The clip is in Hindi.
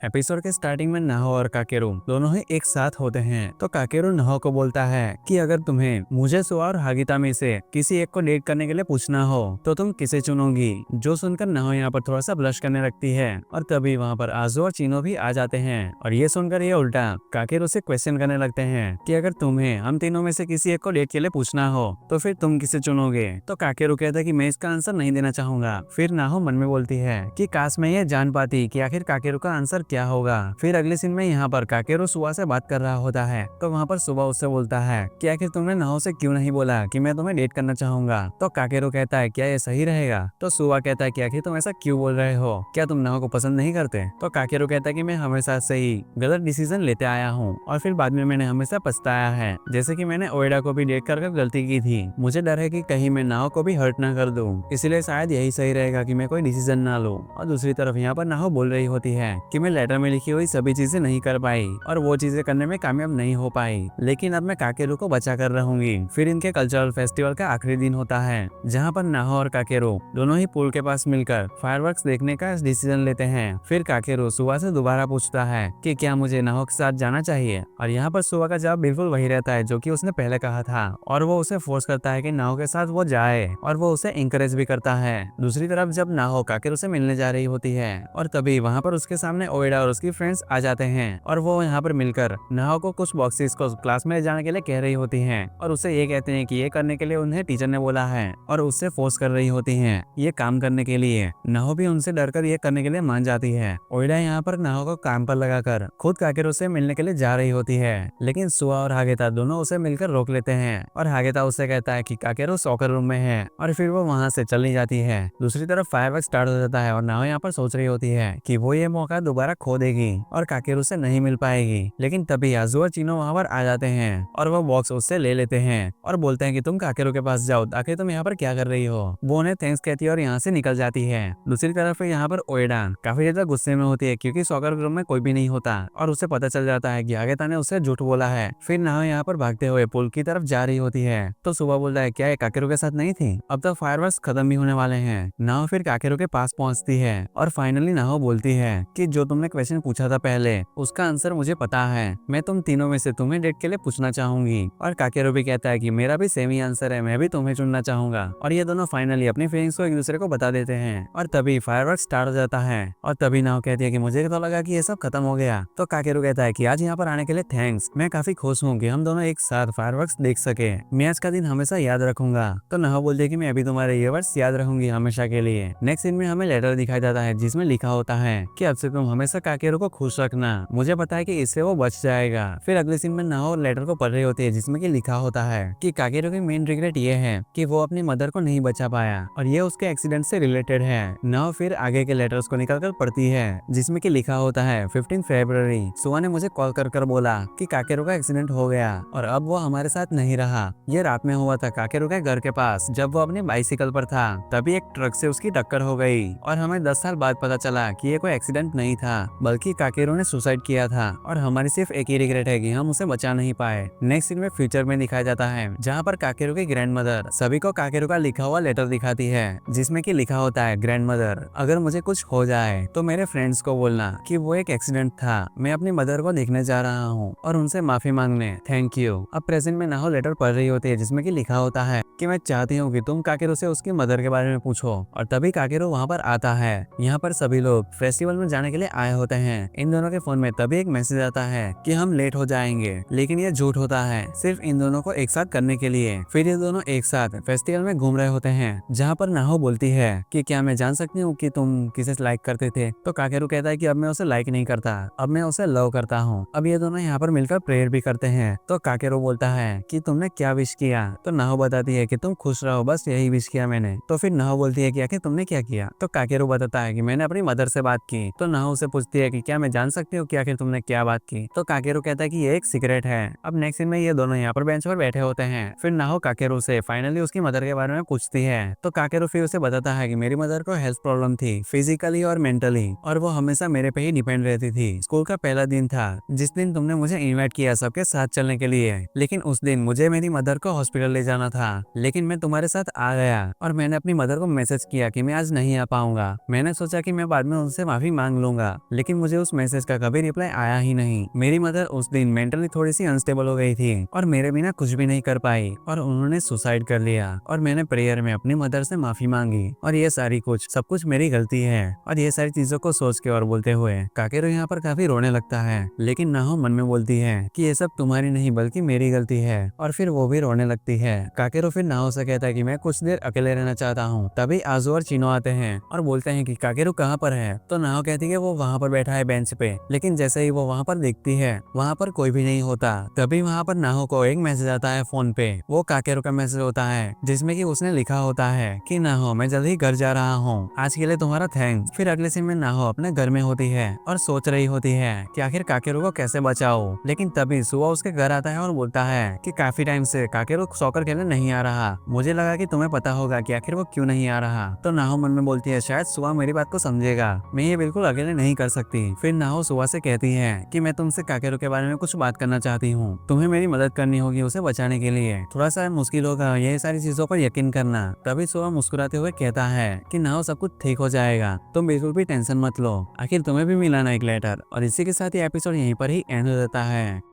एपिसोड के स्टार्टिंग में नाहो और काकेरू दोनों ही एक साथ होते हैं। तो काकेरू नाहो को बोलता है कि अगर तुम्हें मुझे सुआ और हागिता में से किसी एक को डेट करने के लिए पूछना हो तो तुम किसे चुनोगी। जो सुनकर नाहो यहाँ पर थोड़ा सा ब्लश करने लगती है और तभी वहाँ पर आजू और चीनो भी आ जाते हैं और ये सुनकर ये उल्टा काकेरू से क्वेश्चन करने लगते हैं कि अगर तुम्हें हम तीनों में से किसी एक को डेट के लिए पूछना हो तो फिर तुम किसे चुनोगे। तो काकेरू कहता है कि मैं इसका आंसर नहीं देना चाहूंगा। फिर नाहो मन में बोलती है कि काश मैं ये जान पाती कि आखिर काकेरू का आंसर क्या होगा। फिर अगले सीन में यहाँ पर काकेरू सुआ से बात कर रहा होता है तो वहाँ पर सुबह उससे बोलता है कि आखिर तुमने नाहो से क्यों नहीं बोला कि मैं तुम्हें डेट करना चाहूंगा। तो काकेरू कहता है क्या ये सही रहेगा। तो सुआ कहता है कि आखिर तुम ऐसा क्यों बोल रहे हो, क्या तुम नाहो को पसंद नहीं करते। तो काकेरू कहता है कि मैं हमेशा से ही गलत डिसीजन लेते आया हूँ और फिर बाद में मैंने हमेशा पछताया है, जैसे कि मैंने ओएडा को भी डेट कर गलती की थी। मुझे डर है कि कहीं मैं नाहो को भी हर्ट ना कर दूं, इसलिए शायद यही सही रहेगा कि मैं कोई डिसीजन ना लूं। और दूसरी तरफ यहाँ पर नाहो बोल रही होती है कि मैं लेटर में लिखी हुई सभी चीजें नहीं कर पाई और वो चीजें करने में कामयाब नहीं हो पाई, लेकिन अब मैं काकेरू को बचा कर रहूंगी। फिर इनके कल्चरल फेस्टिवल का आखिरी दिन होता है जहाँ पर नाहो और काकेरू दोनों ही पूल के पास मिलकर फायरवर्क्स देखने का डिसीजन लेते हैं। फिर काकेरू सुआ से दोबारा पूछता है कि क्या मुझे नाहो के साथ जाना चाहिए और यहाँ पर सुआ का जवाब बिल्कुल वही रहता है जो कि उसने पहले कहा था और वो उसे फोर्स करता है कि नाहो के साथ वो जाए और वो उसे इंकरेज भी करता है। दूसरी तरफ जब नाहो काकेरू से मिलने जा रही होती है और तभी वहाँ पर उसके सामने ओएडा और उसकी फ्रेंड्स आ जाते हैं और वो यहाँ पर मिलकर नाहो को कुछ बॉक्सेस को क्लास में ले जाने के लिए कह रही होती हैं और उसे ये कहते हैं कि ये करने के लिए उन्हें टीचर ने बोला है और उससे फोर्स कर रही होती हैं ये काम करने के लिए। नाहो भी उनसे डरकर ये करने के लिए मान जाती है। ओएडा यहाँ पर नाहो को काम पर लगाकर खुद काकेरू से मिलने के लिए जा रही होती है, लेकिन सुआ और हागेता दोनों उसे मिलकर रोक लेते हैं और हागेता उससे कहता है कि काकेरू सॉकर रूम में है और फिर वो वहाँ से चली जाती है। दूसरी तरफ फायरवर्क्स स्टार्ट हो जाता है और नाहो यहाँ पर सोच रही होती है कि वो ये मौका दोबारा खो देगी और काकेरू से नहीं मिल पाएगी, लेकिन तभी आजू और चीनो वहाँ पर आ जाते हैं और वो बॉक्स उससे ले लेते हैं और बोलते हैं कि तुम काकेरू के पास जाओ, आखिर तुम यहाँ पर क्या कर रही हो। वो उन्हें थैंक्स कहती है और यहाँ से निकल जाती है। दूसरी तरफ यहाँ पर ओएडा काफी ज्यादा गुस्से में होती है क्योंकि सॉकर रूम में कोई भी नहीं होता और उसे पता चल जाता है कि हागेता ने उससे झूठ बोला है। फिर नाहो यहाँ पर भागते हुए पुल की तरफ जा रही होती है तो सुबह बोलता है क्या ये काकेरू के साथ नहीं थी, अब तक फायरवर्क्स खत्म भी होने वाले हैं। नाहो फिर काकेरू के पास पहुंचती है और फाइनली नाहो बोलती है कि जो तुमने क्वेश्चन पूछा था पहले उसका आंसर मुझे पता है, मैं तुम तीनों में से तुम्हें डेट के लिए पूछना चाहूंगी। और काकेरू भी कहता है कि मेरा भी सेम ही आंसर है, मैं भी तुम्हें चुनना चाहूंगा। और ये दोनों फाइनली अपनी फीलिंग्स को एक दूसरे को बता देते हैं और तभी फायरवर्क्स स्टार्ट हो जाता है और तभी नाहो कहती है कि मुझे तो लगा कि ये सब खत्म हो गया। तो काकेरू कहता है कि आज यहाँ पर आने के लिए थैंक्स, मैं काफी खुश हूँ कि हम दोनों एक साथ फायरवर्क्स देख सके, मैं आज का दिन हमेशा याद रखूंगा। तो नाहो बोलती है कि मैं अभी तुम्हारे ये वर्ड्स याद रखूंगी हमेशा के लिए। नेक्स्ट सीन में हमें लेटर दिखाई देता है जिसमें लिखा होता है कि अब से तुम हमेशा काकेरू को खुश रखना, मुझे पता है कि इससे वो बच जाएगा। फिर अगले सीन में नाहो लेटर को पढ़ रही होती है जिसमें कि लिखा होता है कि काकेरू की मेन रिग्रेट ये है कि वो अपनी मदर को नहीं बचा पाया और ये उसके एक्सीडेंट से रिलेटेड है। नाहो फिर आगे के लेटर्स को निकाल कर पढ़ती है जिसमें कि लिखा होता है 15 फरवरी सुआ ने मुझे कॉल कर बोला कि काकेरू का एक्सीडेंट हो गया और अब वो हमारे साथ नहीं रहा। ये रात में हुआ था काकेरू के घर के पास जब वो अपनी बाइसिकल पर था, तभी एक ट्रक से उसकी टक्कर हो गई और हमें 10 साल बाद पता चला कि ये कोई एक्सीडेंट नहीं था बल्कि काकेरू ने सुसाइड किया था और हमारी सिर्फ एक ही रिग्रेट है कि हम उसे बचा नहीं पाए। नेक्स्ट सीन में फ्यूचर में दिखाया जाता है जहाँ पर काकेरू की ग्रैंड मदर सभी को काकेरू का लिखा हुआ लेटर दिखाती है जिसमें कि लिखा होता है ग्रैंड मदर अगर मुझे कुछ हो जाए तो मेरे फ्रेंड्स को बोलना कि वो एक एक्सीडेंट था, मैं अपनी मदर को देखने जा रहा हूँ और उनसे माफी मांगने थैंक यू। अब प्रेजेंट में नाहो लेटर पढ़ रही होती है जिसमें कि लिखा होता है कि मैं चाहती हूँ कि तुम काकेरू से उसकी मदर के बारे में पूछो और तभी काकेरू वहाँ पर आता है। यहाँ पर सभी लोग फेस्टिवल में जाने के लिए आए होते हैं। इन दोनों के फोन में तभी एक मैसेज आता है कि हम लेट हो जाएंगे, लेकिन ये झूठ होता है सिर्फ इन दोनों को एक साथ करने के लिए। फिर ये दोनों एक साथ फेस्टिवल में घूम रहे होते हैं जहाँ पर नाहो बोलती है कि क्या मैं जान सकती हूँ कि तुम किसे लाइक करते थे। तो काकेरू कहता है कि अब मैं उसे लाइक नहीं करता, अब मैं उसे लव करता हूँ। अब ये दोनों यहाँ पर मिलकर प्रेयर भी करते हैं। तो काकेरू बोलता है कि तुमने क्या विश किया। तो नाहो बताती है कि तुम खुश रहो, बस यही विश किया मैंने। तो फिर नाहो बोलती है कि आखिर तुमने क्या किया। तो काकेरू बताता है कि मैंने अपनी मदर से बात की। तो नाहो उसे पूछती है कि क्या मैं जान सकती हूँ कि आखिर तुमने क्या बात की। तो काकेरू कहता है कि ये एक सीक्रेट है। अब नेक्स्ट सीन में ये दोनों यहाँ पर बेंच पर बैठे होते हैं। फिर नाहो काकेरू से फाइनली उसकी मदर के बारे में पूछती है। तो काकेरू फिर उसे बताता है कि मेरी मदर को हेल्थ प्रॉब्लम थी फिजिकली और मेंटली और वो हमेशा मेरे पे ही डिपेंड रहती थी। स्कूल का पहला दिन था जिस दिन तुमने मुझे इन्वाइट किया सबके साथ चलने के लिए, लेकिन उस दिन मुझे मेरी मदर को हॉस्पिटल ले जाना था, लेकिन मैं तुम्हारे साथ आ गया और मैंने अपनी मदर को मैसेज किया कि मैं आज नहीं आ पाऊंगा। मैंने सोचा कि मैं बाद में उनसे माफी मांग लूंगा, लेकिन मुझे उस मैसेज का कभी रिप्लाई आया ही नहीं। मेरी मदर उस दिन मेंटली थोड़ी सी अनस्टेबल हो गई थी और मेरे बिना कुछ भी नहीं कर पाई और उन्होंने सुसाइड कर लिया। और मैंने प्रेयर में अपनी मदर से माफी मांगी और ये सारी सब कुछ मेरी गलती है। और ये सारी चीजों को सोच के और बोलते हुए काकेरो यहाँ पर काफी रोने लगता है, लेकिन नाहो मन में बोलती है कि ये सब तुम्हारी नहीं बल्कि मेरी गलती है, और फिर वो भी रोने लगती है। काकेरो फिर नाहो से कहता है कि मैं कुछ देर अकेले रहना चाहता हूँ। तभी आजू और चिनो आते हैं और बोलते हैं कि काकेरो कहाँ पर है। तो नाहो कहती है वो वहाँ पर बैठा है बेंच पे, लेकिन जैसे ही वो वहाँ पर देखती है वहाँ पर कोई भी नहीं होता। तभी वहाँ पर नाहो को एक मैसेज आता है फोन पे। वो काकेरो का मैसेज होता है जिसमें कि उसने लिखा होता है कि नाहो मैं जल्द ही घर जा रहा हूँ, आज के लिए तुम्हारा थैंक्स। फिर अगले सीन में नाहो अपने घर में होती है और सोच रही होती है कि आखिर काकेरो को कैसे बचाओ। लेकिन तभी सुआ उसके घर आता है और बोलता है कि काफी टाइम से काकेरो सॉकर खेलने नहीं आ रहा, मुझे लगा कि तुम्हें पता होगा कि आखिर वो क्यों नहीं आ रहा। तो नाहो मन में बोलती है शायद सुआ मेरी बात को समझेगा, मैं ये बिल्कुल अकेले नहीं कर सकती। फिर नाहो सुआ से कहती है कि मैं तुमसे काकेरो के बारे में कुछ बात करना चाहती हूँ, तुम्हें मेरी मदद करनी होगी उसे बचाने के लिए, थोड़ा सा मुश्किल होगा ये सारी चीजों पर यकीन करना। तभी सुआ मुस्कुराते हुए कहता है कि नाहो सब कुछ ठीक हो जाएगा, तुम बिल्कुल भी टेंशन मत लो, आखिर तुम्हें भी मिला ना एक लेटर। और इसी के साथ ये एपिसोड यहीं पर ही एंड हो जाता है।